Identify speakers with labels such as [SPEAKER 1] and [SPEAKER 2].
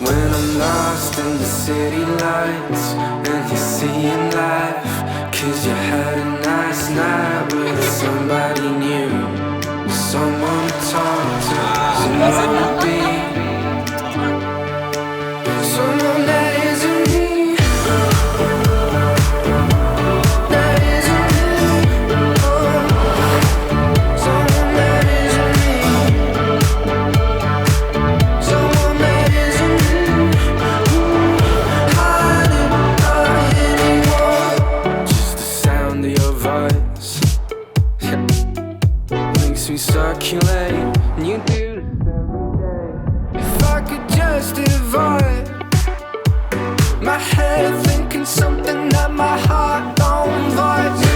[SPEAKER 1] When I'm lost in the city lights and you're seeing life, 'cause you had a nice night with somebody new, someone to talk to, someone to be, someone that isn't me, that isn't me, someone that isn't me, someone that isn't me. Just the sound of your voice makes me circulate, and you do this every day. If I could just divide my head thinking something that my heart don't vibe.